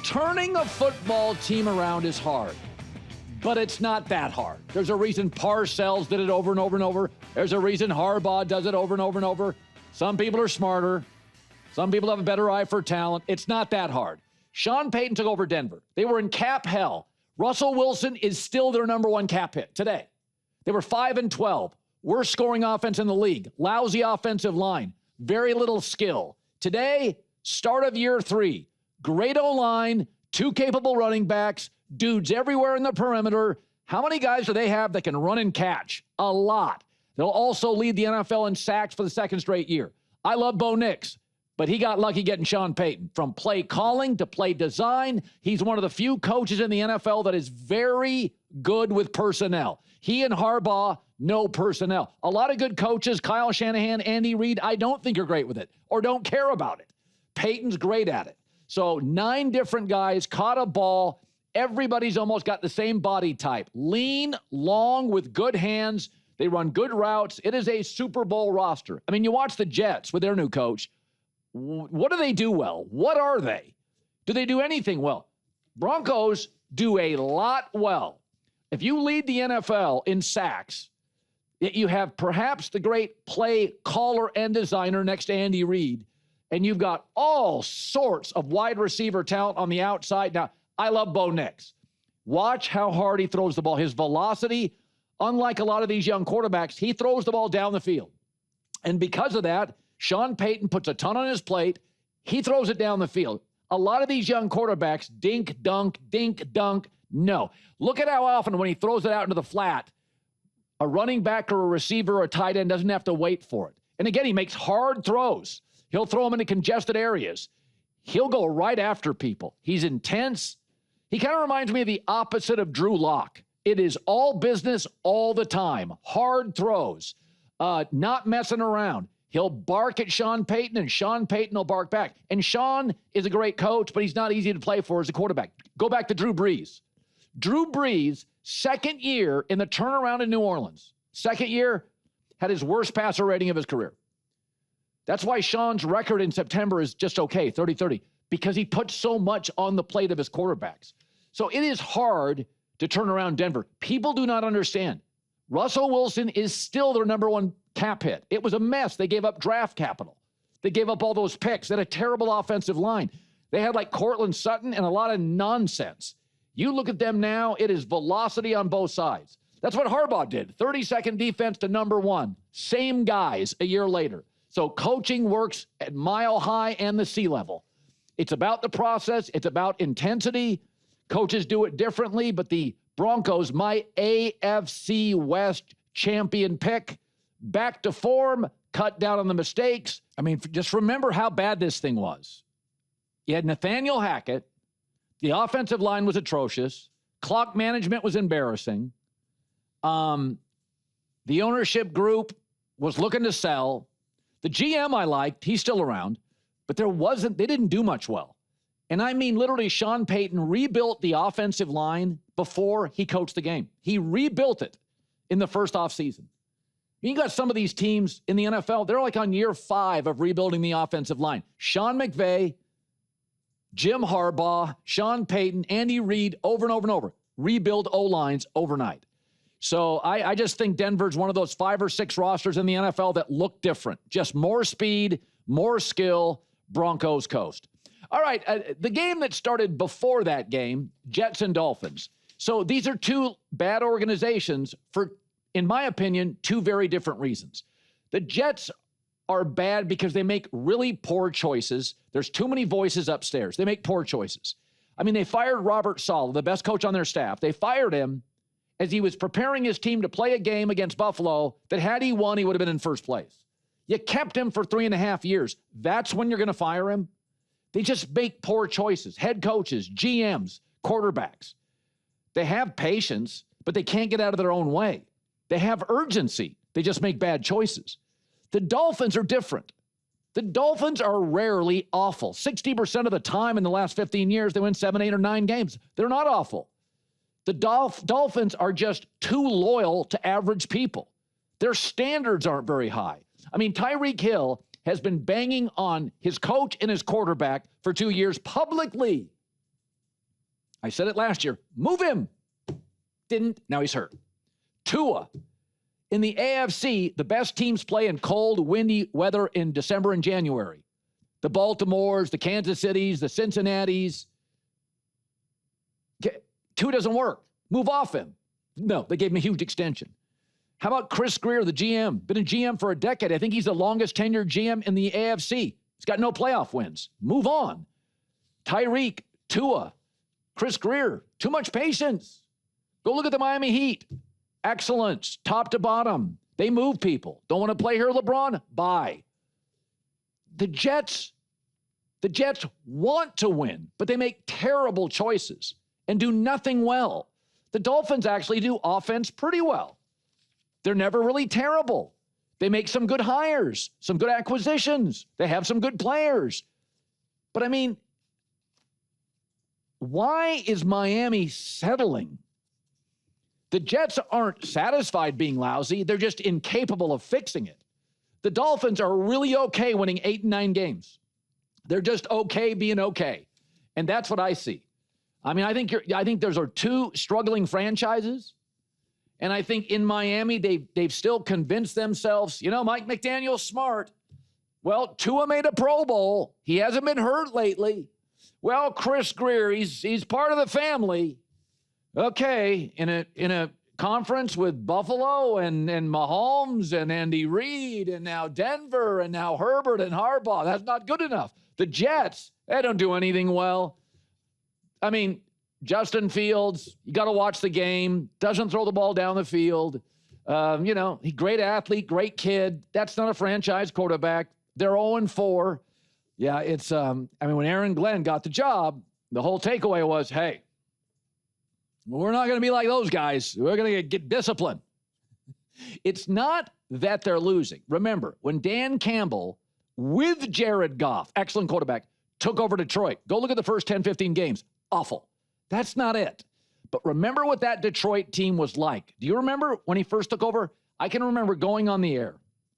Turning a football team around is hard, but it's not that hard. There's a reason Parcells did it over and over and over. There's a reason Harbaugh does it over and over and over. Some people are smarter. Some people have a better eye for talent. It's not that hard. Sean Payton took over Denver. They were in cap hell. Russell Wilson is still their number one cap hit today. They were 5-12. Worst scoring offense in the league. Lousy offensive line. Very little skill. Today, start of year 3. Great O-line, 2 capable running backs, dudes everywhere in the perimeter. How many guys do they have that can run and catch? A lot. They'll also lead the NFL in sacks for the second straight year. I love Bo Nix, but he got lucky getting Sean Payton. From play calling to play design, he's one of the few coaches in the NFL that is very good with personnel. He and Harbaugh know personnel. A lot of good coaches, Kyle Shanahan, Andy Reid, I don't think are great with it or don't care about it. Payton's great at it. So 9 different guys caught a ball. Everybody's almost got the same body type. Lean, long, with good hands. They run good routes. It is a Super Bowl roster. I mean, you watch the Jets with their new coach. What do they do well? What are they? Do they do anything well? Broncos do a lot well. If you lead the NFL in sacks, yet you have perhaps the great play caller and designer next to Andy Reid, and you've got all sorts of wide receiver talent on the outside. Now, I love Bo Nix. Watch how hard he throws the ball. His velocity, unlike a lot of these young quarterbacks, he throws the ball down the field. And because of that, Sean Payton puts a ton on his plate. He throws it down the field. A lot of these young quarterbacks, dink, dunk, no. Look at how often when he throws it out into the flat, a running back or a receiver or a tight end doesn't have to wait for it. And again, he makes hard throws. He'll throw them into congested areas. He'll go right after people. He's intense. He kind of reminds me of the opposite of Drew Lock. It is all business all the time. Hard throws, not messing around. He'll bark at Sean Payton, and Sean Payton will bark back. And Sean is a great coach, but he's not easy to play for as a quarterback. Go back to Drew Brees. Drew Brees, second year in the turnaround in New Orleans. Second year, had his worst passer rating of his career. That's why Sean's record in September is just okay, 30-30, because he puts so much on the plate of his quarterbacks. So it is hard to turn around Denver. People do not understand. Russell Wilson is still their number one cap hit. It was a mess. They gave up draft capital. They gave up all those picks. They had a terrible offensive line. They had like Cortland Sutton and a lot of nonsense. You look at them now, it is velocity on both sides. That's what Harbaugh did. 32nd defense to number 1. Same guys a year later. So coaching works at mile high and the sea level. It's about the process. It's about intensity. Coaches do it differently, but the Broncos, my AFC West champion pick, back to form, cut down on the mistakes. I mean, just remember how bad this thing was. You had Nathaniel Hackett. The offensive line was atrocious. Clock management was embarrassing. The ownership group was looking to sell. The GM I liked, he's still around, but they didn't do much well. And I mean, literally, Sean Payton rebuilt the offensive line before he coached the game. He rebuilt it in the first offseason. You got some of these teams in the NFL, they're like on year 5 of rebuilding the offensive line. Sean McVay, Jim Harbaugh, Sean Payton, Andy Reid, over and over and over. Rebuild O-lines overnight. So I just think Denver's one of those 5 or 6 rosters in the NFL that look different. Just more speed, more skill, Broncos coast. All right, the game that started before that game, Jets and Dolphins. So these are 2 bad organizations for, in my opinion, 2 very different reasons. The Jets are bad because they make really poor choices. There's too many voices upstairs. They make poor choices. I mean, they fired Robert Saleh, the best coach on their staff. They fired him as he was preparing his team to play a game against Buffalo that had he won, he would have been in first place. You kept him for 3.5 years. That's when you're going to fire him? They just make poor choices. Head coaches, GMs, quarterbacks. They have patience, but they can't get out of their own way. They have urgency. They just make bad choices. The Dolphins are different. The Dolphins are rarely awful. 60% of the time in the last 15 years, they win 7, 8, or 9 games. They're not awful. The Dolphins are just too loyal to average people. Their standards aren't very high. I mean, Tyreek Hill has been banging on his coach and his quarterback for 2 years publicly. I said it last year. Move him. Didn't. Now he's hurt. Tua. In the AFC, the best teams play in cold, windy weather in December and January. The Baltimores, the Kansas Cities, the Cincinnatis. Tua doesn't work. Move off him. No, they gave him a huge extension. How about Chris Greer, the GM? Been a GM for a decade. I think he's the longest tenured GM in the AFC. He's got no playoff wins. Move on. Tyreek, Tua, Chris Greer, too much patience. Go look at the Miami Heat. Excellence, top to bottom. They move people. Don't want to play here, LeBron? Bye. The Jets want to win, but they make terrible choices and do nothing well. The Dolphins actually do offense pretty well. They're never really terrible. They make some good hires, some good acquisitions. They have some good players. But I mean, why is Miami settling? The Jets aren't satisfied being lousy. They're just incapable of fixing it. The Dolphins are really okay winning 8 and 9 games. They're just okay being okay. And that's what I see. I mean, I think those are two struggling franchises. And I think in Miami, they've still convinced themselves, Mike McDaniel's smart. Well, Tua made a Pro Bowl. He hasn't been hurt lately. Well, Chris Greer, he's part of the family. Okay, in a conference with Buffalo and Mahomes and Andy Reid and now Denver and now Herbert and Harbaugh, that's not good enough. The Jets, they don't do anything well. I mean, Justin Fields, you got to watch the game. Doesn't throw the ball down the field. Great athlete, great kid. That's not a franchise quarterback. They're 0-4. Yeah, it's, when Aaron Glenn got the job, the whole takeaway was, hey, we're not going to be like those guys. We're going to get disciplined. It's not that they're losing. Remember, when Dan Campbell with Jared Goff, excellent quarterback, took over Detroit, go look at the first 10, 15 games. Awful. That's not it. But remember what that Detroit team was like. Do you remember when he first took over? I can remember going on the air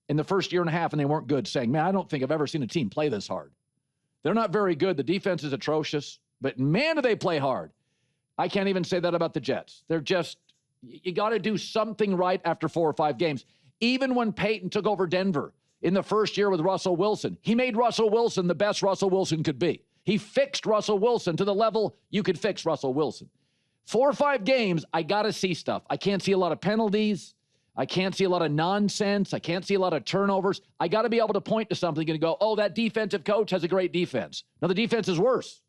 in the first year and a half and they weren't good, saying, man, I don't think I've ever seen a team play this hard. They're not very good. The defense is atrocious, but man, do they play hard. I can't even say that about the Jets. They're just, you got to do something right after 4 or 5 games. Even when Payton took over Denver in the first year with Russell Wilson, he made Russell Wilson the best Russell Wilson could be. He fixed Russell Wilson to the level you could fix Russell Wilson. 4 or 5 games, I got to see stuff. I can't see a lot of penalties. I can't see a lot of nonsense. I can't see a lot of turnovers. I got to be able to point to something and go, oh, that defensive coach has a great defense. Now, the defense is worse.